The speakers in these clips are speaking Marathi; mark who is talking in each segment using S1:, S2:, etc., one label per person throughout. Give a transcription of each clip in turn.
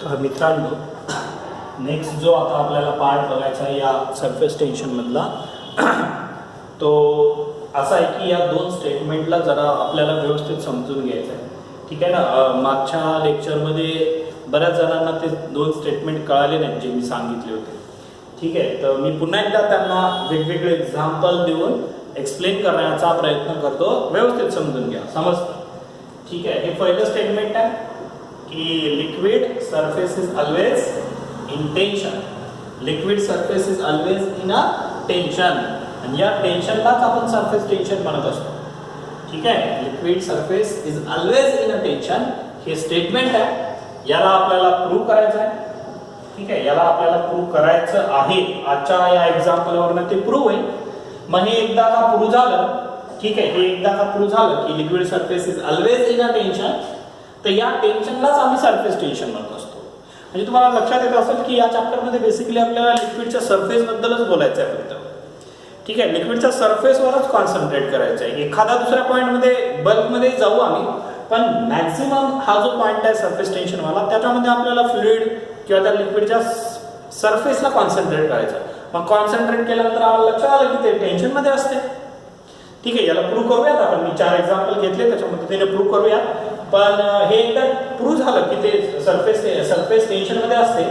S1: तर मित्रांनो, नेक्स्ट जो आता आपल्याला पार्ट बघायचा आहे या सरफेस टेन्शनमधला तो असा आहे की या दोन स्टेटमेंटला जरा आपल्याला व्यवस्थित समजून घ्यायचं आहे. ठीक आहे ना. मागच्या लेक्चरमध्ये बऱ्याच जणांना ते दोन स्टेटमेंट कळाले नाहीत जे मी सांगितले होते. ठीक आहे, तर मी पुन्हा एकदा त्यांना वेगवेगळे एक्झाम्पल देऊन एक्सप्लेन करण्याचा प्रयत्न करतो. व्यवस्थित समजून घ्या, समजतं. ठीक आहे, हे पहिलं स्टेटमेंट आहे की liquid surface is always in tension. Liquid surface is always in a tension. आणि या टेन्शनलाच आपण सरफेस टेन्शन म्हणत असतो. ठीक आहे, liquid surface is always in a tension हे स्टेटमेंट आहे. याला आपल्याला प्रूव्ह करायचं आहे. ठीक आहे, याला आपल्याला प्रूव्ह करायचं आहे. आजच्या या एक्झाम्पलवरनं ते प्रूव्ह होईल. मग हे एकदा का प्रूव्ह झालं, ठीक आहे, हे एकदा का प्रूव्ह झालं की liquid surface is always in a tension, तर या टेन्शनलाच आम्ही सरफेस टेन्शन म्हणत असतो. म्हणजे तुम्हाला लक्षात येत असेल की या चॅप्टरमध्ये बेसिकली आपल्याला लिक्विडच्या सरफेस बद्दलच बोलायचं आहे फक्त. ठीक आहे, लिक्विडच्या सरफेसवरच कॉन्सन्ट्रेट करायचं आहे. एखादा दुसऱ्या पॉईंटमध्ये बल्कमध्ये जाऊ आम्ही, पण मॅक्झिमम हा जो पॉईंट आहे सरफेस टेन्शनवाला, त्याच्यामध्ये आपल्याला फ्लुइड किंवा त्या लिक्विडच्या सरफेसला कॉन्सन्ट्रेट करायचं. मग कॉन्सन्ट्रेट केल्यानंतर आम्हाला लक्षात आलं की ते टेन्शनमध्ये असते. ठीक आहे, याला प्रूव्ह करूयात आपण. मी 4 एक्झाम्पल घेतले, त्याच्यामध्ये त्याने प्रूव्ह करूयात. पण हे एकदा प्रूव्ह झालं की ते सरफेस टेन्शनमध्ये असते,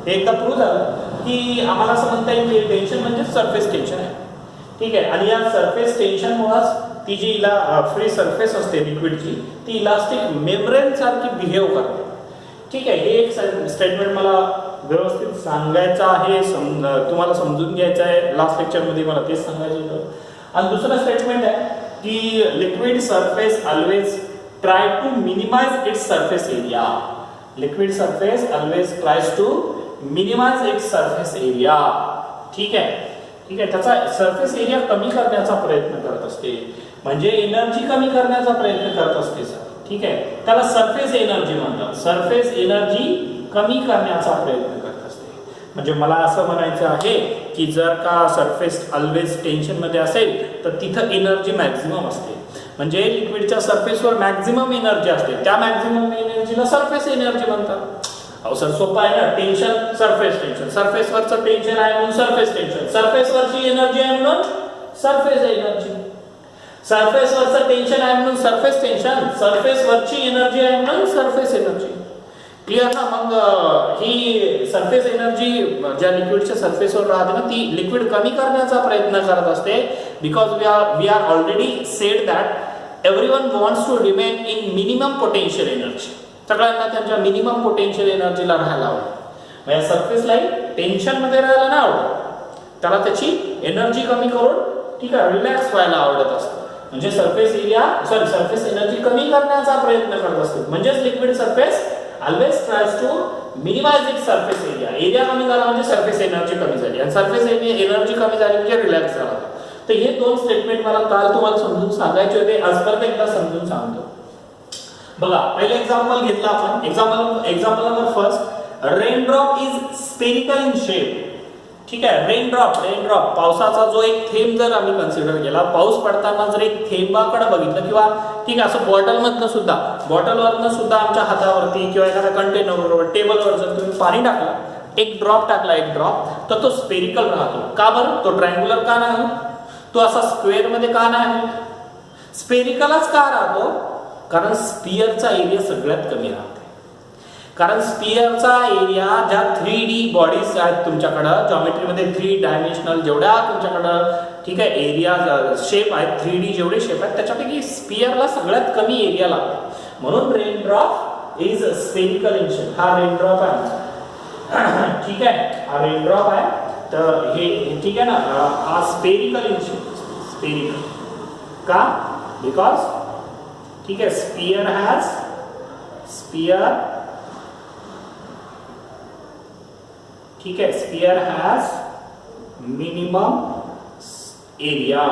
S1: हे एकदा प्रूव्ह झालं की आम्हाला असं म्हणता येईल की टेन्शन म्हणजे सरफेस टेन्शन आहे. ठीक आहे, आणि या सरफेस टेन्शनमुळेच ती जी फ्री सरफेस असते लिक्विडची, ती इलास्टिक मेम्ब्रेन सारखी बिहेव करते. ठीक आहे, हे एक स्टेटमेंट मला व्यवस्थित सांगायचं आहे, तुम्हाला समजून घ्यायचं आहे. लास्ट लेक्चरमध्ये मला तेच सांगायचं होतं. आणि दुसरं स्टेटमेंट आहे की liquid surface always try to minimise its surface area. Liquid surface always tries to minimise its surface area. ठीक आहे, ठीक आहे, त्याचा सरफेस एरिया कमी करण्याचा प्रयत्न करत असते, म्हणजे एनर्जी कमी करण्याचा प्रयत्न करत असते सर. ठीक आहे, त्याला सरफेस एनर्जी म्हणतात. सरफेस एनर्जी कमी करण्याचा प्रयत्न करत असते. म्हणजे मला असं म्हणायचं आहे की जर का सरफेस ऑलवेज टेन्शन मध्ये असेल तर तिथं एनर्जी मॅक्झिमम असते. म्हणजे लिक्विडच्या सरफेसवर मॅक्झिमम एनर्जी असते, त्या मॅक्झिमम एनर्जीला सरफेस एनर्जी म्हणतात. अहो सर, सोपं आहे ना. टेन्शन सरफेस टेन्शन, सरफेसवरचं टेन्शन आहे म्हणून सरफेस टेन्शन, सरफेसवरची एनर्जी आहे म्हणून सरफेस एनर्जी, सरफेसवरचं टेन्शन आहे म्हणून सरफेस टेन्शन, सरफेसवरची एनर्जी आहे म्हणून सरफेस एनर्जी. क्लिअर ना. मग ही सरफेस एनर्जी ज्या लिक्विडच्या सरफेसवर राहते ना, ती लिक्विड कमी करण्याचा प्रयत्न करत असते. Because we are already said that everyone wants to remain in minimum potential energy. सगळ्यांना त्यांच्या मिनिमम पोटेन्शियल एनर्जीला राहायला आवडतं. म्हणजे सरफेसलाही टेन्शन मध्ये राहायला नाही आवडत, त्याला त्याची एनर्जी कमी करून, ठीक आहे, रिलॅक्स व्हायला आवडत असतं. म्हणजे सरफेस एनर्जी कमी करण्याचा प्रयत्न करत असते. म्हणजेच liquid surface always tries to minimise its surface area. Area कमी झाला म्हणजे सरफेस एनर्जी कमी झाली, आणि सरफेस एनर्जी कमी झाली म्हणजे रिलॅक्स झाला. तर हे दोन स्टेटमेंट मला काल तुम्हाला समजून सांगायचे होते, आज परत एकदा समजून सांगतो. बघा, पहिले एक्झाम्पल घेतला आपण. Example number first, raindrop is spherical in shape. ठीक आहे, रेनड्रॉप पावसाचा जो एक थेंब जर आम्ही कन्सिडर केला, पाऊस पडताना जर एक थेंबाकडे बघितलं, किंवा ठीक आहे असं बॉटलवरनं सुद्धा आमच्या हातावरती किंवा एखाद्या कंटेनरवर, टेबलवर जर तुम्ही पाणी टाकलं, एक ड्रॉप टाकला, एक ड्रॉप, तर तो स्पेरिकल राहतो. का बरं? तो ट्रायंग्युलर का नाही होत? तो असा स्क्वेअर मध्ये का नाही होत? स्पेरिकलच का राहतो? कारण स्पियरचा एरिया सगळ्यात कमी राहते. कारण स्पियरचा एरिया, ज्या 3D बॉडीज आहेत तुमच्याकडं जॉमेट्रीमध्ये, 3 डायमेन्शनल जेवढ्या तुमच्याकडं, ठीक आहे, एरिया शेप आहेत, 3D जेवढे शेप आहेत, त्याच्यापैकी स्पियरला सगळ्यात कमी एरिया लागतो. म्हणून raindrop is spherical in shape. हा रेनड्रॉप आहे, ठीक आहे, हा रेनड्रॉप आहे. तर हे ठीक आहे ना, हा स्पेरिकल इन शेप. स्पेरिकल का? बिकॉज, ठीक आहे, स्पियर ठीक है, स्फीयर हैज मिनिमम एरिया.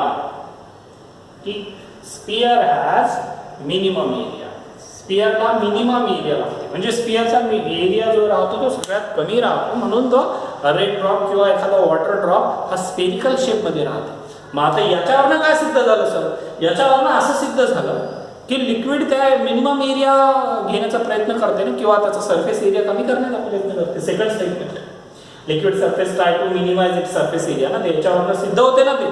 S1: ठीक, स्फीयर हैज मिनिमम एरिया. स्फीयरला मिनिमम एरिया लागते, म्हणजे स्फीयरचा एरिया जो राहतो तो सगळ्यात कमी राहतो. म्हणून तो रेन ड्रॉप किंवा एखादा वॉटर ड्रॉप हा स्पेरिकल शेप मध्ये राहतो. मग आता याच्यावरनं काय सिद्ध झालं सर? याच्यावरनं असं सिद्ध झालं की लिक्विड त्या मिनिमम एरिया घेण्याचा प्रयत्न करते ना, किंवा त्याचा सरफेस एरिया कमी करण्याचा प्रयत्न करते. Second statement, liquid surface try to minimise it surface area ना, त्याच्यावरनं सिद्ध होते ना ते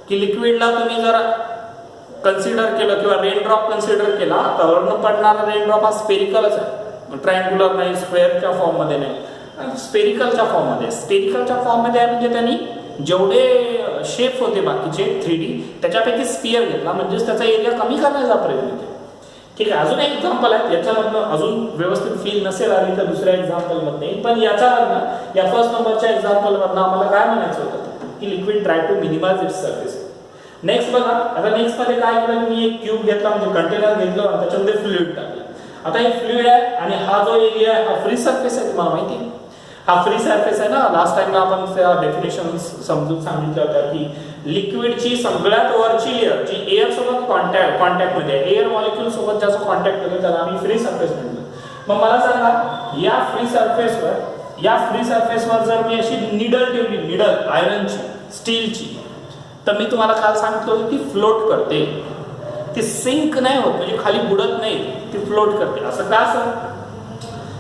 S1: की लिक्विडला तुम्ही जर कन्सिडर केलं किंवा रेन ड्रॉप कन्सिडर केला तर वरनं पडणारा रेन ड्रॉप हा स्पेरिकलच आहे, ट्रायंग्युलर नाही, स्क्वेअरच्या फॉर्ममध्ये नाही, स्पेरिकलच्या फॉर्ममध्ये. स्पेरिकलच्या फॉर्ममध्ये आहे म्हणजे त्यांनी जेवढे शेप होते बाकीचे 3D त्याच्यापैकी स्पियर घेतला, म्हणजेच त्याचा एरिया कमी करण्याचा प्रयत्न केला. ठीक आहे, अजून एक एक्झाम्पल आहे, याच्यामधनं अजून व्यवस्थित फील नसेल आली तर दुसऱ्या एक्झाम्पलमध्ये येईल, पण याच्यावरनं या फर्स्ट नंबरच्या एक्झाम्पलवरनं आम्हाला काय म्हणायचं होतं की liquid try to minimise its surface. Next बघा, आता नेक्स्ट मध्ये काय केलं, मी एक ट्यूब घेतला म्हणजे कंटेनर घेतलं आणि त्याच्यामध्ये फ्लुइड टाकलं. आता हे फ्लुइड आहे आणि हा जो एरिया आहे हा फ्री सरफेस आहे, तुम्हाला माहिती आहे हा फ्री सरफेस आहे ना. लास्ट टाइमला आपण त्या डेफिनेशन समजून सांगितलं होतं की लिक्विडची सगळ्यात वरची लेअर जी एअर सोबत कॉन्टॅक्ट मध्ये आहे, एअर मॉलिक्यूल सोबत ज्याचा कॉन्टॅक्ट होतो त्याला आम्ही फ्री सरफेस म्हणतो. मग मला सांगा, या फ्री सरफेसवर जर मी अशी निडल ठेवली, निडल आयरनची, स्टीलची, तर मी तुम्हाला काल सांगितलं होतं ती फ्लोट करते, ती सिंक नाही होत, म्हणजे खाली बुडत नाही, ती फ्लोट करते. असं का सर?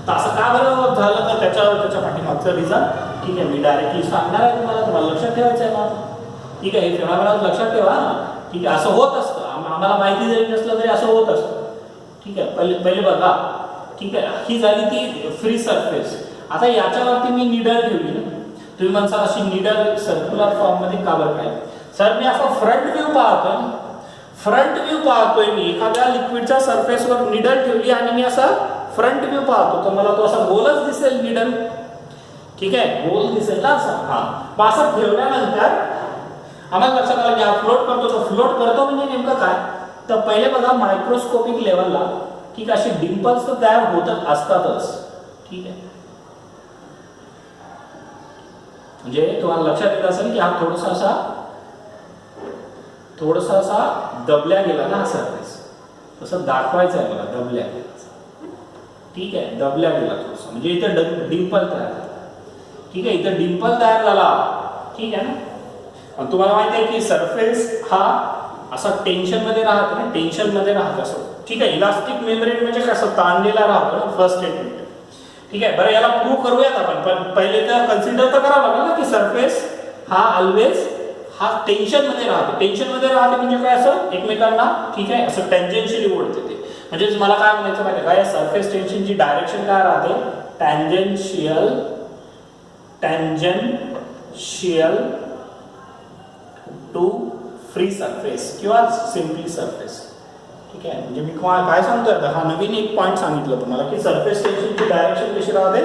S1: तर असं का बरं झालं तर त्याच्या पाठीमागचं रिझन ठीक आहे मी डायरेक्टली सांगणार आहे तुम्हाला लक्षात ठेवायचं आहे मला. ठीक आहे, हे फेनॉमेनॉन लक्षात ठेवा. ठीक आहे, असं होत असतं, आम्हाला माहिती जरी नसलं तरी असं होत असतं. ठीक आहे, पहिले बघा. ठीक आहे, ही झाली ती फ्री सरफेस. आता याच्यावरती मी निडल ठेवली ना, तुम्ही म्हणता अशी निडल सर्क्युलर फॉर्म मध्ये का बरं काय सर? मी असा फ्रंट व्ह्यू पाहतोय मी एखाद्या लिक्विडच्या सरफेसवर निडल ठेवली आणि मी असा फ्रंट व्ह्यू पाहतो तर मला तो असा गोलच दिसेल निडल. ठीक आहे, गोल दिसेल ना असा. हा, मग असं ठेवल्यानंतर आम्हाला लक्षात आलं की हा फ्लोट करतो. तो फ्लोट करतो म्हणजे नेमकं काय, तर पहिले बघा मायक्रोस्कोपिक लेवलला ठीक अशी डिंपल्स तर तयार होतच असतातच. ठीक आहे, म्हणजे तुम्हाला लक्षात येत असेल की हा थोडासा असा दबल्या गेला ना हा सरफेस, तसं दाखवायचं आहे मला, दबल्या गेला. ठीक आहे, दबल्या गेला थोडंसं, म्हणजे इथे डिंपल तयार झाला. ठीक आहे, इथे डिंपल तयार झाला. ठीक आहे ना. आणि तुम्हाला माहिती आहे की सरफेस हा असा टेन्शन मध्ये राहतो ना, टेन्शन मध्ये राहतो असं. ठीक आहे, इलास्टिक मेम्ब्रेन म्हणजे कसं ताणलेला राहतो ना, फर्स्ट स्टेटमेंट. ठीक आहे, बरं याला प्रूव्ह करूयात आपण, पण पहिले तर कन्सिडर तर करावं लागेल ना की सरफेस हा ऑलवेज हा टेन्शन मध्ये राहतो. टेन्शन मध्ये राहते म्हणजे काय, असं एकमेकांना ठीक आहे असं टँजेन्शियली ओढते ते. म्हणजेच मला काय म्हणायचं माहिती आहे का, या सरफेस टेन्शनची डायरेक्शन काय राहते, टँजेन्शियल टू फ्री सरफेस किंवा सिम्पली सरफेस. ठीक आहे, म्हणजे मी काय सांगतोय आता, हा नवीन एक पॉईंट सांगितलं तुम्हाला की सरफेस टेन्शनची डायरेक्शन कशी राहते,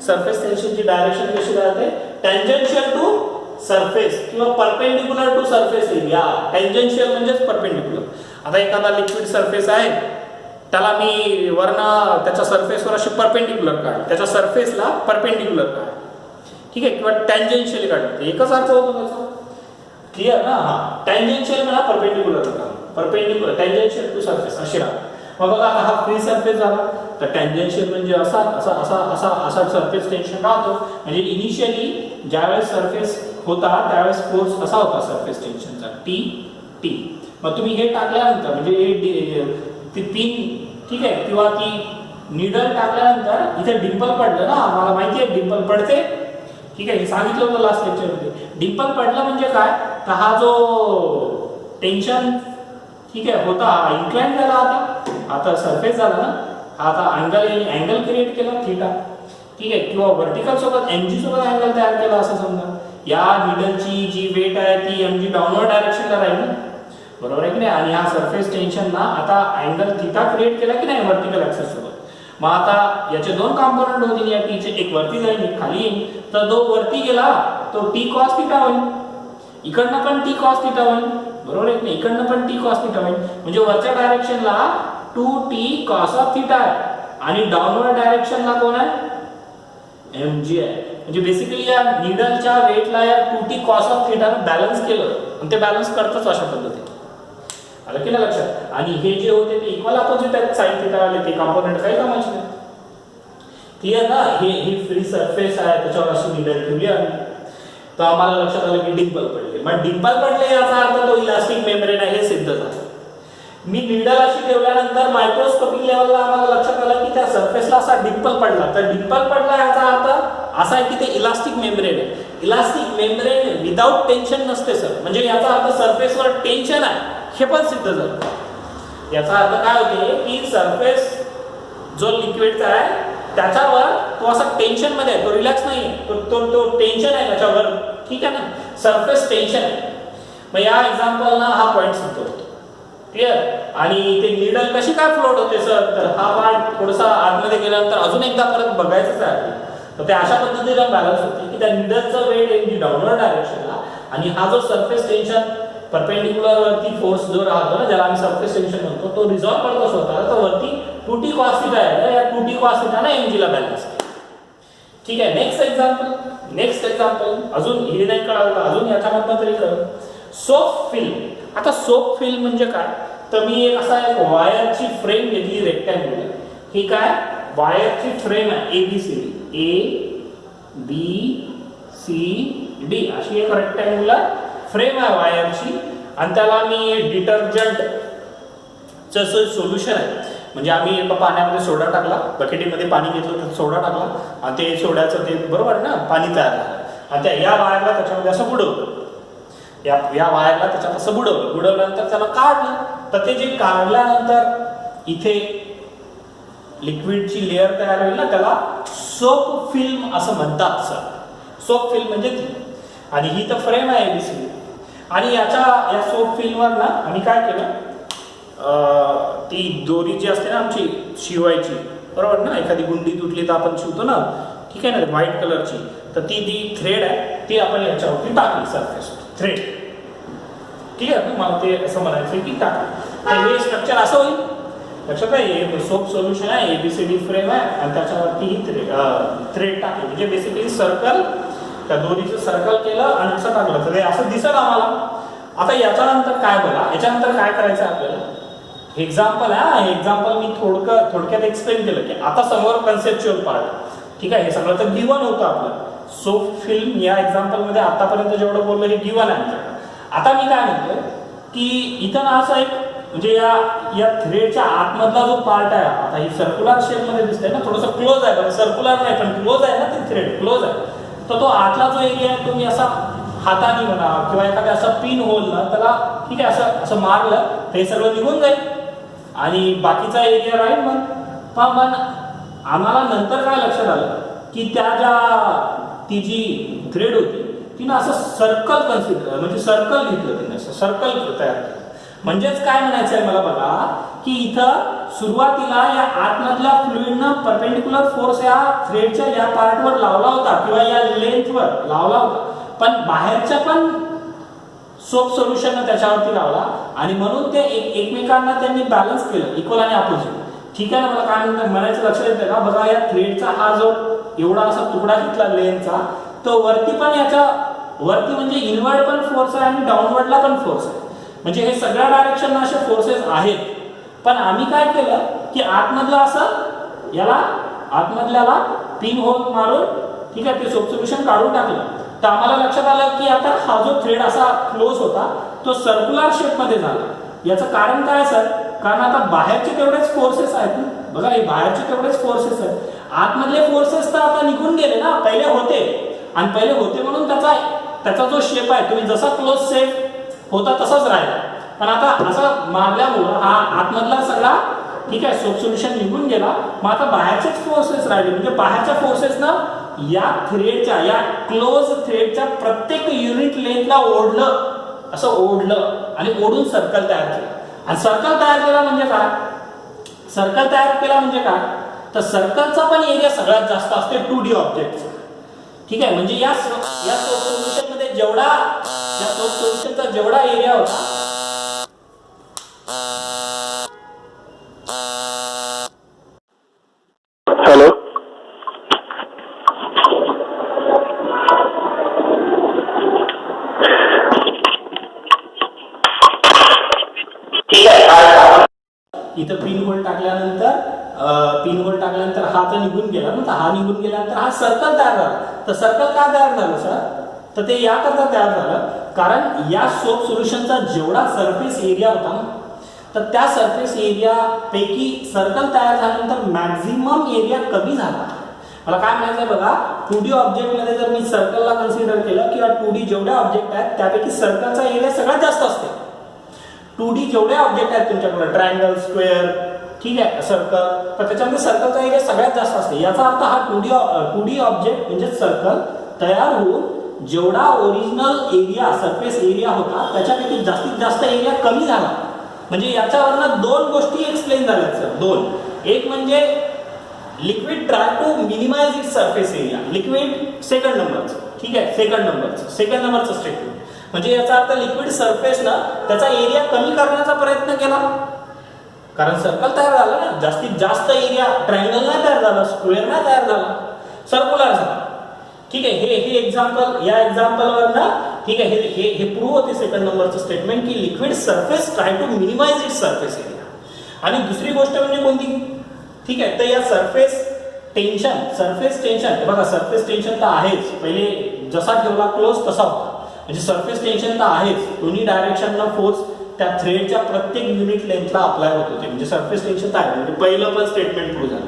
S1: सरफेस टेन्शनची डायरेक्शन कशी राहते, टँजेन्शियल टू सरफेस किंवा perpendicular to surface area. Tangential म्हणजेच परपेंडिक्युलर. आता एखादा लिक्विड सरफेस आहे, त्याला मी वरनं त्याच्या सरफेसवर अशी परपेंडिक्युलर काढ, त्याच्या सरफेसला परपेंडिक्युलर काढ. ठीक आहे, किंवा टँजेन्शियली काढते, एकच अर्थ होतो त्याचा. क्लिअर ना. हा, टँजेन्शियल म्हणा, परपेंडिक्युलर म्हणा, परपेंडिक्युलर टँजेन्शियल टू सरफेस अशी राहते. मग बघा आता हा फ्री सरफेस झाला, तर टँजेन्शियल म्हणजे असा सरफेस टेन्शन राहतो. म्हणजे इनिशियली ज्यावेळेस सरफेस होता त्यावेळेस फोर्स असा होता सरफेस टेन्शनचा टी. मग तुम्ही हे टाकल्यानंतर म्हणजे ती पिन ठीक आहे किंवा ती निडल टाकल्यानंतर इथे डिंपल पडलं ना, मला माहिती आहे डिंपल पडते. ठीक आहे, हे सांगितलं होतं लास्ट लेक्चरमध्ये. डिंपल पडलं म्हणजे काय, तर हा जो टेन्शन ठीक आहे होता इन्क्लाइन झाला, आता सरफेस झाला ना, आता अँगल क्रिएट केला थीटा. ठीक आहे, किंवा व्हर्टिकल सोबत mg सोबत अँगल तयार केला असं समजा. या निडलची जी वेट आहे ती mg डाऊनवर्ड डायरेक्शनला राहील ना, बरोबर आहे की नाही. आणि हा सरफेस टेन्शन ना आता अँगल थीटा क्रिएट केला की नाही व्हर्टिकल ऍक्सिस सोबत. मग आता याचे दोन कॉम्पोनंट होतील या टीचे, एक वरती जाईल एक खाली येईल. तर जो वरती गेला तो टी कॉस थीटा होईल, इकडनं पण टी कॉस थीटा होईल, बरोबर आहे की नाही. इकडनं पण टी कॉस थीटा होईल, म्हणजे वरच्या डायरेक्शनला 2t कॉस ऑफ थीटा आहे आणि डाऊनवर्ड डायरेक्शनला कोण आहे, mg आहे. म्हणजे बेसिकली या निडलच्या वेटला या 2t कॉस ऑफ थीटानं बॅलन्स केलं आणि ते बॅलन्स करतच अशा पद्धतीने. आलं की नाही लक्षात. आणि हे जे होते ते इक्वल अपोजिट आहेत साइन थीटा वाले, ते कॉम्पोनंट काही कामाचे नाही. क्लिअर ना. हे फ्री सरफेस आहे, त्याच्यावर अशी निडल ठेवली आणि तर आम्हाला लक्षात आलं की डिंपल पडले. मग डिंपल पडले याचा अर्थ तो इलास्टिक मेम्ब्रेन आहे हे सिद्ध झालं. मी नीडल अशी ठेवल्यानंतर मायक्रोस्कोपिक लेवलला आम्हाला लक्षात आलं की त्या सरफेसला असा डिंपल पडला. तर डिंपल पडला याचा अर्थ असा आहे की ते इलास्टिक मेम्ब्रेन आहे. इलास्टिक मेम्ब्रेन विदाउट टेन्शन नसते सर, म्हणजे याचा अर्थ सरफेसवर टेन्शन आहे हे पण सिद्ध झालं. याचा अर्थ काय होते की सरफेस जो लिक्विडचा आहे त्याच्यावर तो असा टेन्शन मध्ये आहे, तो रिलॅक्स नाही आहे, तो टेन्शन आहे त्याच्यावर. ठीक आहे ना, सरफेस टेन्शन आहे. मग या एक्झाम्पलला हा पॉइंट सिद्ध होतो. क्लिअर. आणि ते नीडल कशी काय फ्लोट होते सर, तर हा पार्ट थोडासा आतमध्ये गेल्यानंतर अजून एकदा परत बघायचंच आहे. तर ते अशा पद्धतीने बॅलन्स होते की त्या नीडलचं वेट इन डाऊनवर्ड डायरेक्शनला आणि हा जो सरफेस टेन्शन परपेंडिक्युलर वरती फोर्स जो राहतो ना, ज्याला आम्ही सरफेस टेन्शन म्हणतो, तो रिझॉल्व करतो स्वतःला. तर वरती 2t cos θ आहे, या 2t cos θ ने mg ला बॅलन्स केलं. ठीक आहे. नेक्स्ट एक्झाम्पल अजून हे नाही कळालं, अजून याच्यामधनं तरी कळलं. Soap film. आता सोप फिल्म म्हणजे काय, तर मी एक असा एक वायरची फ्रेम घेतली रेक्टँग्युलर. ही काय वायरची फ्रेम आहे ABCD, ABCD अशी एक रेक्टँग्युलर फ्रेम आहे वायरची. आणि त्याला मी डिटर्जंटचं सोल्युशन आहे, म्हणजे आम्ही एका पाण्यामध्ये सोडा टाकला, बकेटीमध्ये पाणी घेतलं तर सोडा टाकला आणि ते सोड्याचं ते बरोबर ना पाणी तयार झालं आणि त्या या वायरला त्याच्यामध्ये असं बुडवलं. या वायरला त्याच्यात असं बुडवल्यानंतर त्याला काढलं. तर ते जे काढल्यानंतर इथे लिक्विडची लेअर तयार होईल ना, त्याला सोप फिल्म असं म्हणतात सर. सोप फिल्म म्हणजे ती. आणि ही तर फ्रेम आहे ABCD. आणि या सोप फिल्मवर ना आम्ही काय केलं, ती दोरी जी असते ना आमची शिवायची, बरोबर ना, एखादी गुंडी तुटली तर आपण शिवतो ना, ठीक आहे ना, व्हाईट कलरची. तर ती थ्रेड आहे ती आपण याच्यावरती टाकली, सरफेस थ्रेड. ठीक आहे ना, मला ते असं म्हणायचं की टाकली. तर हे स्ट्रक्चर असं होईल. लक्षात आहे, हे सोप सोल्युशन आहे, ABCD फ्रेम आहे आणि त्याच्यावरती ही थ्रेड टाकली. म्हणजे बेसिकली सर्कल, त्या दोरीचं सर्कल केलं आणि असं टाकलं तर ते असं दिसत आम्हाला. आता याच्यानंतर काय बघा, याच्यानंतर काय करायचं आपल्याला, एक्झाम्पल आहे. हे एक्झाम्पल मी थोडक्यात एक्सप्लेन केलं की आता समोर कन्सेप्च्युअल पार्ट. ठीक आहे, हे सगळं तर गिवन होतं आपलं. सोप फिल्म या एक्झाम्पल मध्ये आतापर्यंत जेवढं बोललो हे गिवन आहे. आता मी काय म्हणतोय की इथं ना असं एक म्हणजे या थ्रेडच्या आतमधला जो पार्ट आहे, आता ही सर्क्युलर शेप मध्ये दिसतंय ना, थोडंसं क्लोज आहे, पण सर्क्युलर नाही पण क्लोज आहे ना, ते थ्रेड क्लोज आहे. तर तो आतला जो एरिया आहे तो मी असा हाताने म्हणा किंवा एखाद्या असा पिन होल ना त्याला, ठीक आहे, असं मारलं तर हे सगळं निघून जाईल आणि बाकीचा एरिया राहील. पण आम्हाला नंतर काय लक्षात आलं की ती जी थ्रेड होती तिनं असं सर्कल कन्सिडर, म्हणजे सर्कल घेतलं तिने, असं सर्कल तयार केलं. म्हणजेच काय म्हणायचं आहे मला बघा की इथं सुरुवातीला या आतमधल्या फ्लुइडनं परपेंडिक्युलर फोर्स या थ्रेडच्या या पार्टवर लावला होता किंवा या लेंथवर लावला होता, पण बाहेरच्या पण सोप सोल्युशन त्याच्यावरती लावला आणि म्हणून ते एकमेकांना त्यांनी बॅलन्स केलं, इक्वल आणि अपोजिट. ठीक आहे ना, मला काय म्हणायचं लक्षात येतं का बघा, या थ्रेडचा हा जो एवढा असा तुकडा घेतला लेंथचा, तो वरती पण याच्या वरती म्हणजे इनवर्ड पण फोर्स आहे आणि डाऊनवर्डला पण फोर्स आहे. म्हणजे हे सगळ्या डायरेक्शनला असे फोर्सेस आहेत. पण आम्ही काय केलं की आतमधला असं याला आतमधल्याला पिन होल मारून, ठीक आहे, ते सोप सोल्युशन काढून टाकलं. तर आम्हाला लक्षात आलं की आता हा जो थ्रेड असा क्लोज होता तो सर्क्युलर शेप मध्ये झाला. याचं कारण काय सर, कारण आता बाहेरचे तेवढेच फोर्सेस आहेत ना, बघा हे बाहेरचे तेवढेच फोर्सेस आहेत, आतमधले फोर्सेस तर आता निघून गेले ना, पहिले होते म्हणून त्याचा जो शेप आहे तुम्ही जसा क्लोज शेप होता तसाच राहिला. पण आता असं मारल्यामुळं हा आतमधला सगळा, ठीक आहे, सोप सोल्युशन निघून गेला. मग आता बाहेरचेच फोर्सेस राहिले, म्हणजे बाहेरच्या फोर्सेस ना या थ्रेडच्या, या क्लोज थ्रेडच्या प्रत्येक युनिट लेंथला ओढलं आणि ओढून सर्कल तयार केलं. आणि सर्कल तयार केला म्हणजे काय, तर सर्कलचा पण एरिया सगळ्यात जास्त असते 2D ऑब्जेक्टचा. ठीक आहे, म्हणजे या सोप सोल्युशन मध्ये या सोप सोल्युशनचा जेवढा एरिया होता,
S2: हॅलो,
S1: इथं पिन होल टाकल्यानंतर हा तर निघून गेला ना, तर हा निघून गेल्यानंतर हा सर्कल तयार झाला. तर सर्कल का तयार झालं सर, तर ते याकरता तयार झालं कारण या सोप सोल्युशनचा जेवढा सरफेस एरिया होता ना, तर त्या सरफेस एरिया पैकी सर्कल तयार झाल्यानंतर मॅक्झिमम एरिया कमी झाला. मला काय म्हणायचं बघा, 2D ऑब्जेक्ट मध्ये जर मी सर्कलला कन्सिडर केलं किंवा 2D जेवढ्या ऑब्जेक्ट आहेत त्यापैकी सर्कलचा एरिया सगळ्यात जास्त असते. 2D जेवढे ऑब्जेक्ट आहेत तुमच्याकडे, ट्रायंगल, स्क्वेअर, ठीक आहे, सर्कल, तर त्याच्यामध्ये सर्कलचा एरिया सगळ्यात जास्त असते. याचा अर्थ हा 2D ऑब्जेक्ट म्हणजे सर्कल तयार होऊन जेवढा ओरिजिनल एरिया, सरफेस एरिया होता त्याच्यापैकी जास्तीत जास्त एरिया कमी झाला. म्हणजे याच्यावरनं दोन गोष्टी एक्सप्लेन झाल्यात सर, दोन. एक म्हणजे liquid try to minimise its surface area. Liquid second नंबरचं, ठीक आहे, सेकंड नंबरचं स्टेटमेंट. म्हणजे याचा अर्थ लिक्विड सरफेस ना त्याचा एरिया कमी करण्याचा प्रयत्न केला, कारण सर्कल तयार झाला ना, जास्तीत जास्त एरिया ट्रायंगल नाही तयार झाला, स्क्वेअर नाही तयार झाला, सर्क्युलर झाला. ठीक आहे, हे एक्झाम्पल, या एक्झाम्पलवर ना, ठीक आहे, हे प्रूव्ह होते सेकंड नंबरचं स्टेटमेंट की liquid surface try to minimise its surface area. आणि दुसरी गोष्ट म्हणजे कोणती, ठीक आहे, तर या सरफेस टेन्शन बघा, सरफेस टेन्शन तर आहेच, पहिले जसा ठेवला क्लोज तसा होता, म्हणजे सरफेस टेन्शन तर आहेच, दोन्ही डायरेक्शनला फोर्स त्या थ्रेडच्या प्रत्येक युनिट लेंथला अप्लाय होत होते, म्हणजे सरफेस टेन्शन तर आहे. म्हणजे पहिलं पण स्टेटमेंट प्रूव्ह झालं,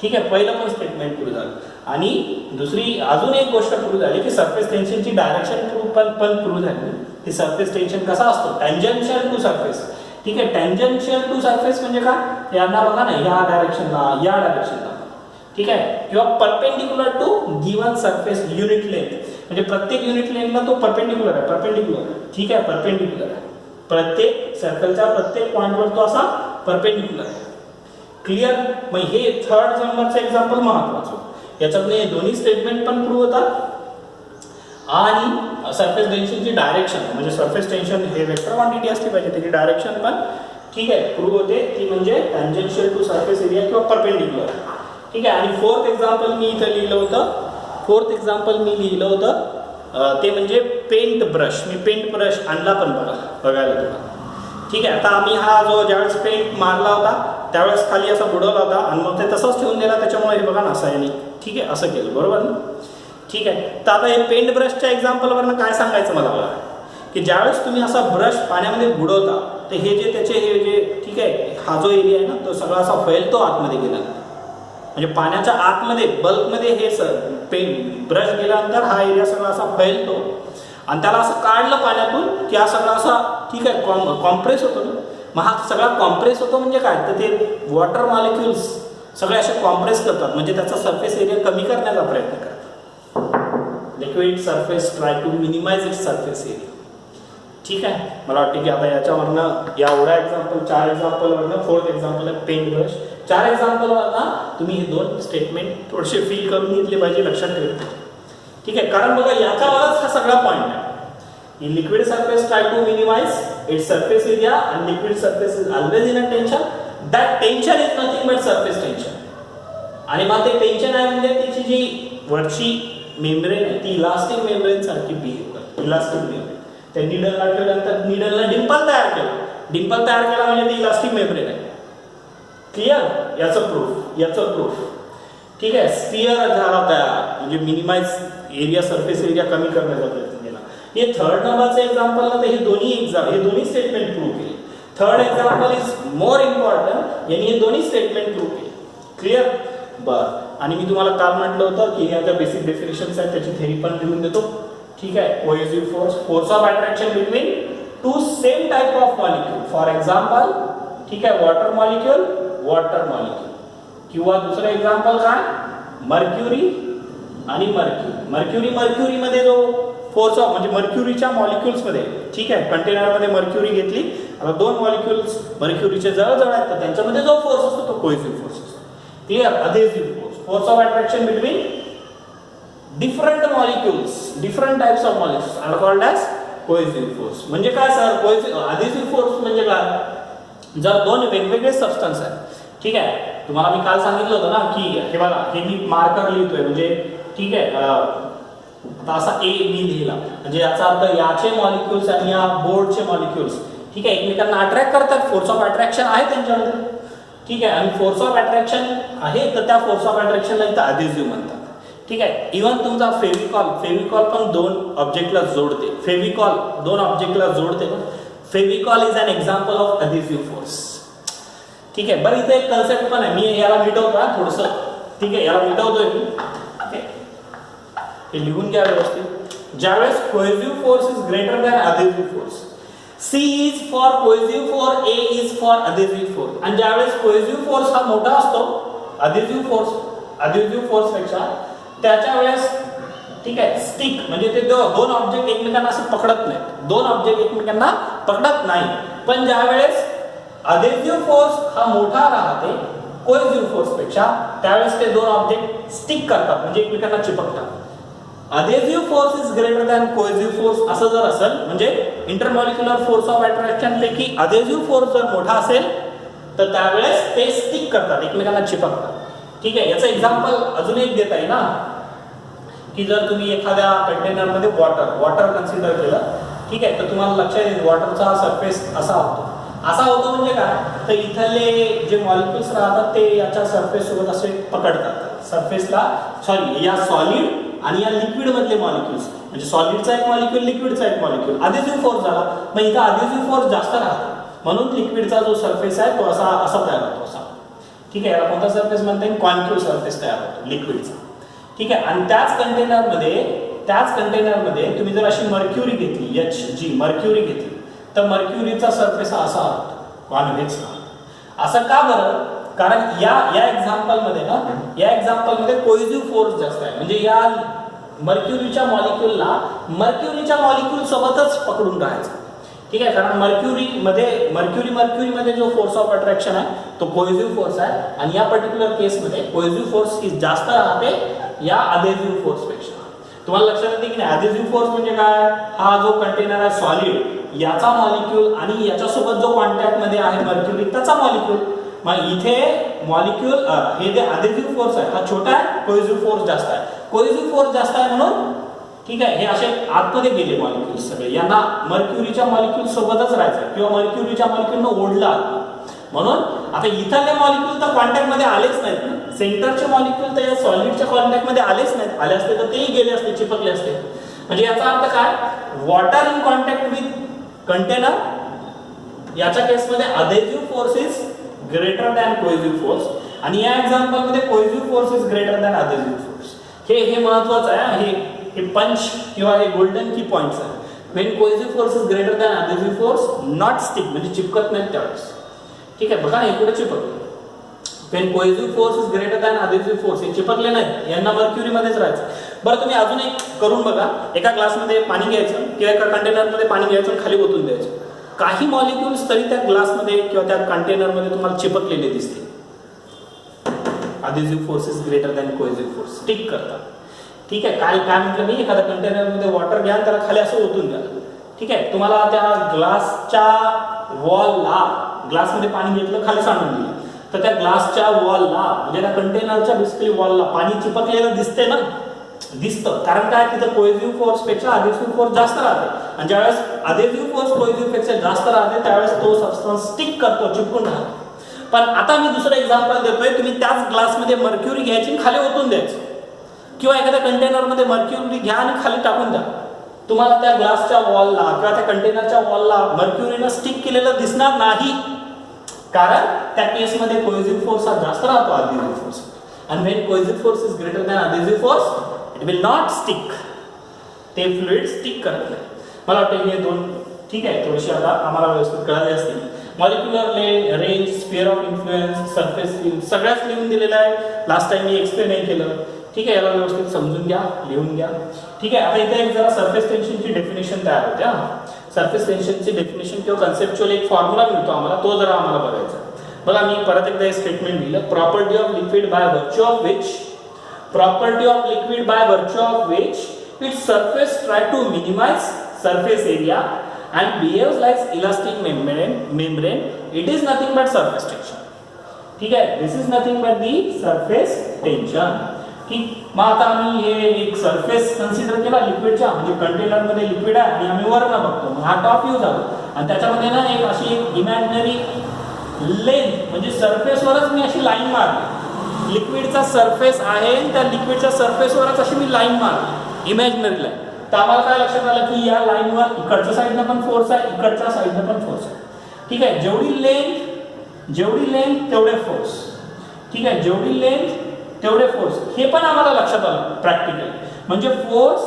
S1: ठीक आहे, पहिलं पण स्टेटमेंट प्रूव्ह झालं. आणि दुसरी अजून एक गोष्ट प्रूव्ह झाली की सरफेस टेन्शनची डायरेक्शन पण प्रूव्ह झाली की सरफेस टेन्शन कसा असतो, टँजन्शियल टू सरफेस. ठीक आहे, टँजन्शियल टू सरफेस म्हणजे काय, यांना बघा ना, या डायरेक्शनला, ठीक आहे, किंवा perpendicular to given surface unit length, म्हणजे प्रत्येक युनिट लेंथला तो परपेंडिक्युलर आहे, ठीक आहे, परपेंडिक्युलर आहे. प्रत्येक सर्कलच्या प्रत्येक पॉइंटवर तो असा परपेंडिक्युलर आहे. क्लिअर. मग हे थर्ड नंबरचं एक्झाम्पल महत्वाचं, याच्यातले दोन्ही स्टेटमेंट पण प्रूव्ह होतात. आणि सरफेस टेन्शनची डायरेक्शन, म्हणजे सरफेस टेन्शन हे वेक्टर क्वांटिटी असली पाहिजे, त्याची डायरेक्शन पण, ठीक आहे, प्रूव्ह होते, ती म्हणजे टँजन्शियल टू सरफेस एरिया किंवा परपेंडिक्युलर. ठीक आहे. आणि फोर्थ एक्झाम्पल मी इथं लिहिलं होतं, ते म्हणजे पेंट ब्रश. मी पेंट ब्रश आणला पण बघायला तुम्हाला. ठीक आहे. आता आम्ही हा जो ज्यावेळेस पेंट मारला होता त्यावेळेस खाली असा बुडवला होता आणि मग ते तसंच ठेवून दिला, त्याच्यामुळे हे बघा ना असं आहे. ठीक आहे, असं केलं, बरोबर ना. ठीक आहे. तर आता हे पेंट ब्रशच्या एक्झाम्पलवरनं काय सांगायचं मला की ज्यावेळेस तुम्ही असा ब्रश पाण्यामध्ये बुडवता तर हे जे त्याचे हे जे, ठीक आहे, हा जो एरिया आहे ना तो सगळा असा फैलतो आतमध्ये गेल्यानंतर, म्हणजे पाण्याच्या आतमध्ये बल्कमध्ये हे ब्रश गेल्यानंतर हा एरिया सगळा असा फैलतो आणि त्याला असं काढलं पाण्यातून की हा सगळा असा, ठीक आहे, कॉम्प्रेस होतो ना. मग हा सगळा कॉम्प्रेस होतो म्हणजे काय, तर ते वॉटर मॉलिक्युल्स सगळे असे कॉम्प्रेस करतात, म्हणजे त्याचा सरफेस एरिया कमी करण्याचा प्रयत्न करतात. Liquid surface try to minimise its surface area. ठीक आहे. मला वाटतं की आता याच्यावरनं एवढ्या एक्झाम्पल, 4 एक्झाम्पलवरनं, फोर्थ एक्झाम्पल आहे पेंट ब्रश. 4 एक्झाम्पलवरनं तुम्ही हे 2 स्टेटमेंट थोडेसे फील करून घेतले पाहिजे, लक्षात ठेवले पाहिजे. ठीक आहे. कारण बघा याच्यावरच हा सगळा पॉईंट आहे. Liquid surface try to minimise its surface area आणि liquid surface is always in a tension. That tension is nothing but surface tension. आणि मग ते टेन्शन आहे म्हणजे त्याची जी वरची मेम्ब्रेन आहे ती इलास्टिक मेम्ब्रेन सारखी बिहेव करते. इलास्टिक मेम्ब्रेन त्या निडलला ठेवल्यानंतर निडलला डिंपल तयार केला म्हणजे ती इलास्टिक मेम्ब्रेन आहे. क्लिअर. याचं प्रूफ ठीक आहे. स्फिअर झाला तयार म्हणजे मिनिमाइज एरिया, सरफेस एरिया कमी करण्याचा प्रयत्न केला. हे थर्ड नंबरचं एक्झाम्पल ना, तर हे दोन्ही स्टेटमेंट प्रूव्ह केले. Third example is more important, यांनी हे दोन्ही स्टेटमेंट प्रूव्ह केले. क्लिअर. बरं. आणि मी तुम्हाला काल म्हटलं होतं की याच्या बेसिक डेफिनेशन्स आहेत, त्याची थेरी पण लिहून देतो. ठीक आहे. Cohesive force of attraction between 2 same type of molecule. For example, ठीक आहे, वॉटर मॉलिक्यूल किंवा दुसरं एक्झाम्पल काय, मर्क्युरी आणि मर्क्युरी मध्ये जो फोर्स ऑफ, म्हणजे मर्क्युरीच्या मॉलिक्युल्स मध्ये, ठीक आहे, कंटेनरमध्ये मर्क्युरी घेतली, आता 2 मॉलिक्युल्स मर्क्युरीचे जवळ आहेत तर त्यांच्यामध्ये जो फोर्स असतो तो कोहेसिव्ह फोर्स असतो. Clear. Adhesive force of attraction between different types of molecules are called as cohesive force. म्हणजे काय सर, अधेसिव्ह फोर्स म्हणजे काय, जर 2 वेगवेगळे सबस्टन्स आहेत, ठीक आहे, तुम्हाला मी काल सांगितलं होतं ना की हे बघा, हे मी मार्कर लिहितोय म्हणजे, ठीक आहे, आता असा ए मी लिहिला म्हणजे याचा अर्थ याचे मॉलिक्युल्स आणि या बोर्डचे मॉलिक्युल्स, ठीक आहे, एकमेकांना अट्रॅक्ट करतात. फोर्स ऑफ अट्रॅक्शन आहे त्यांच्यामध्ये. ठीक आहे. आणि फोर्स ऑफ अट्रॅक्शन आहे तर त्या फोर्स ऑफ अट्रॅक्शनला इथं अधेसिव्ह म्हणतात. ठीक आहे. इव्हन तुमचा फेविकॉल पण 2 ऑब्जेक्टला जोडते. फेविकॉल 2 ऑब्जेक्टला जोडते. Fevicol is an example of adhesive force. ठीक आहे. बरं इथे एक कन्सेप्ट पण आहे, मी याला मिटवतो थोडंसं. ठीक आहे, याला मिटवतोय मी. ओके, हे लिहून घ्या व्यवस्थित. ज्यावेळेस cohesive force is greater than adhesive force, C is for cohesive force, A is for adhesive force. आणि ज्यावेळेस कोहेसिव्ह फोर्स हा मोठा असतो adhesive फोर्स पेक्षा, त्याच्या वेळेस ठीक आहे स्टिक म्हणजे ते दोन ऑब्जेक्ट एकमेकांना असं पकडत नाहीत, दोन ऑब्जेक्ट एकमेकांना पकडत नाही. पण ज्यावेळेस adhesive फोर्स हा मोठा राहते कोहेसिव्ह फोर्स पेक्षा, त्यावेळेस ते दोन ऑब्जेक्ट स्टिक करतात म्हणजे एकमेकांना चिपकतात. adhesive force is greater than cohesive force असं जर असेल म्हणजे इंटरमॉलिक्युलर फोर्स ऑफ अट्रॅक्शन पैकी adhesive फोर्स जर मोठा असेल तर त्यावेळेस ते स्टिक करतात, एकमेकांना चिपकतात. ठीक आहे, याचं एक्झाम्पल अजून एक देता येईल ना, की जर तुम्ही एखाद्या कंटेनरमध्ये वॉटर कन्सिडर केलं, ठीक आहे, तर तुम्हाला लक्षात येईल वॉटरचा सरफेस असा होतो म्हणजे काय, तर इथले जे मॉलिक्युल्स राहतात ते याच्या सरफेस सोबत असे पकडतात सरफेसला, सॉरी या सॉलिड आणि या लिक्विड मधले मॉलिक्युल्स, म्हणजे सॉलिडचा एक मॉलिक्युल लिक्विडचा एक मॉलिक्युल, adhesive फोर्स झाला. मग इथं adhesive फोर्स जास्त राहतो म्हणून लिक्विडचा जो सरफेस आहे तो असा तयार होतो असा. ठीक आहे, याला कोणता सरफेस म्हणता येईल, कॉन्केव्ह सरफेस तयार होतो लिक्विडचा. ठीक आहे, आणि त्याच कंटेनरमध्ये तुम्ही जर अशी मर्क्युरी घेतली, Hg मर्क्युरी घेतली, तर मर्क्युरीचा सरफेस असा होतो, कॉन्व्हेक्स राहतो. असं का बरं, कारण या एक्झाम्पलमध्ये कोहेसिव्ह फोर्स जास्त आहे, म्हणजे या मर्क्युरीच्या मॉलिक्यूल सोबतच पकडून राहायचं. ठीक आहे, कारण मर्क्युरीमध्ये जो फोर्स ऑफ अट्रॅक्शन आहे तो कोहेसिव्ह फोर्स आहे, आणि या पर्टिक्युलर केसमध्ये कोहेसिव्ह फोर्स जास्त राहते या adhesive फोर्स पेक्षा. तुम्हाला लक्षात येते की नाही, adhesive फोर्स म्हणजे काय, हा जो कंटेनर आहे सॉलिड याचा मॉलिक्यूल आणि याच्यासोबत जो कॉन्टॅक्ट मध्ये आहे मर्क्युरी त्याचा मॉलिक्यूल. मग इथे मॉलिक्यूल हे जे adhesive फोर्स आहे हा छोटा आहे, कोहेसिव्ह फोर्स जास्त आहे. कोहेसिव्ह फोर्स जास्त आहे म्हणून ठीक आहे हे असे आतमध्ये गेले मॉलिक्युल्स सगळे, यांना मर्क्युरीच्या मॉलिक्यूल सोबतच राहायचं किंवा मर्क्युरीच्या मॉलिक्यूलनं ओढलं. म्हणून आता इथले मॉलिक्यूल तर कॉन्टॅक्ट मध्ये आलेच नाहीत ना, सेंटरचे मॉलिक्यूल तर या सॉलिडच्या कॉन्टॅक्ट मध्ये आलेच नाहीत, आले असते तर तेही गेले असते, चिपकले असते. म्हणजे याचा अर्थ काय, water in contact with container, याच्या केसमध्ये adhesive force is greater than cohesive force, आणि या एक्झाम्पल मध्ये cohesive force is greater than adhesive force. हे महत्वाचं आहे, हे पंच किंवा हे गोल्डन की पॉइंट्स आहे. When cohesive force is greater than adhesive force, not stick म्हणजे चिपकत नाही त्यावेळेस. ठीक आहे, बघा इकडे चिपकले. When cohesive force is greater than adhesive force, हे चिपकले नाही, यांना मर्क्युरी मध्येच राहायचं. बरं तुम्ही अजून एक करून बघा, एका ग्लासमध्ये पाणी घ्यायचं किंवा एका कंटेनरमध्ये पाणी घ्यायचं आणि खाली ओतून द्यायचं. काही मॉलिक्युल्स तरी त्या ग्लासमध्ये किंवा त्या कंटेनरमध्ये तुम्हाला चिपकलेले दिसतील. adhesive force is greater than cohesive force, stick करतात. ठीक आहे, काय म्हटलं मी, एखाद्या कंटेनरमध्ये वॉटर घ्या त्याला खाली असं ओतून द्या. ठीक आहे, तुम्हाला त्या ग्लासच्या वॉलला, ग्लासमध्ये पाणी घेतलं खाली सांडून दिलं, तर त्या ग्लासच्या वॉलला म्हणजे त्या कंटेनरच्या बेसिकली वॉलला पाणी चिपकलेलं दिसते ना, दिसतं. कारण काय, तिथं कोहेसिव्ह फोर्स पेक्षा adhesive फोर्स जास्त राहते, आणि ज्यावेळेस adhesive फोर्स कोहेसिव्ह पेक्षा जास्त राहते त्यावेळेस तो सबस्टन्स स्टिक करतो, चिपकून राहतो. पण आता मी दुसरं एक्झाम्पल देतोय, तुम्ही त्याच ग्लासमध्ये मर्क्युरी घ्यायची आणि खाली ओतून द्यायची, किंवा एखाद्या कंटेनरमध्ये मर्क्युरी घ्या आणि खाली टाकून द्या, तुम्हाला त्या ग्लासच्या वॉलला किंवा त्या कंटेनरच्या वॉलला मर्क्युरीनं स्टिक केलेलं दिसणार नाही, कारण त्या केसमध्ये कोहेसिव्ह फोर्स हा जास्त राहतो adhesive फोर्स. आणि when cohesive force is greater than adhesive force, it will not stick, ते फ्लुइड स्टिक करत नाही. मला वाटतं हे दोन ठीक आहे, थोडीशी आता आम्हाला व्यवस्थित कळाले असतील. Molecular range, sphere of influence, surface field सगळ्याच लिहून दिलेलं आहे. लास्ट टाइम मी एक्सप्लेन केलं. ठीक आहे, याला व्यवस्थित समजून घ्या, लिहून घ्या. ठीक आहे, आता इथे एक जरा सरफेस टेन्शनची डेफिनेशन तयार होते. सरफेस टेन्शनची डेफिनेशन किंवा कन्सेप्च्युअल एक फॉर्म्युला मिळतो आम्हाला, तो जरा आम्हाला बघायचा. बघा मी परत एकदा हे स्टेटमेंट लिहिलं, property of liquid bye virtue of which its surface try to minimize surface area and behaves like elastic membrane, it is nothing but surface tension. ठीक आहे, this is nothing but the surface tension. ठीक, मग आता आम्ही हे एक सरफेस कन्सिडर केला लिक्विडच्या, म्हणजे कंटेनर मध्ये लिक्विड आहे आणि आम्ही वरनं बघतो, मग हा टॉप व्ह्यू झाला, आणि त्याच्यामध्ये ना एक अशी एक इमॅजिनरी लेंथ म्हणजे सरफेसवरच मी अशी लाईन मारली, लिक्विडचा सरफेस आहे त्या लिक्विडच्या सरफेसवरच अशी मी लाईन मारली इमॅजिनरी लाईन. तर आम्हाला काय लक्षात आलं की या लाईनवर इकडच्या साईडनं पण फोर्स आहे, इकडच्या साईडनं पण फोर्स आहे. ठीक आहे, जेवढी लेंथ जेवढी लेंथ तेवढे फोर्स, ठीक आहे, जेवढी लेंथ तेवढे फोर्स, हे पण आम्हाला लक्षात आलं प्रॅक्टिकल. म्हणजे force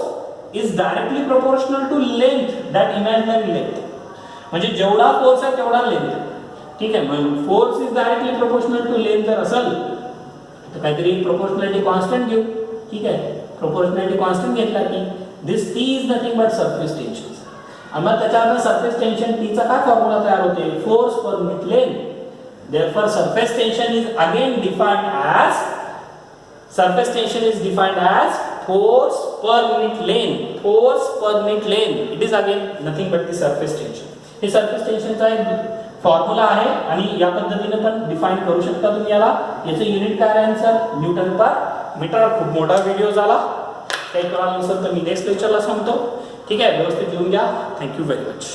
S1: is directly proportional to length, that imaginary length. म्हणजे जेवढा फोर्स आहे तेवढा लेंथ, ठीक आहे. म्हणजे force is directly proportional to length जर असेल तर काहीतरी प्रोपोर्शनॅलिटी कॉन्स्टंट घेऊ, ठीक आहे. प्रोपोर्शनॅलिटी कॉन्स्टंट घेतला की this T is nothing but surface tension. आणि मग त्याच्यावर सरफेस टेन्शन टी चा काय फॉर्म्युला तयार होते, force per metre length. Therefore surface tension is again defined as force per unit length. Force per unit length, it is again nothing but the surface tension. हे surface tension चा एक फॉर्म्युला आहे आणि या पद्धतीने पण डिफाइन करू शकता तुम्ही याला. याचे युनिट काय आहे सर, न्यूटन पर मीटर. खूप मोठा व्हिडिओ झाला, काही कळालं नसेल तर मी नेक्स्ट लेक्चरला सांगतो, ठीक आहे. व्यवस्थित लिहून घ्या. Thank you very much.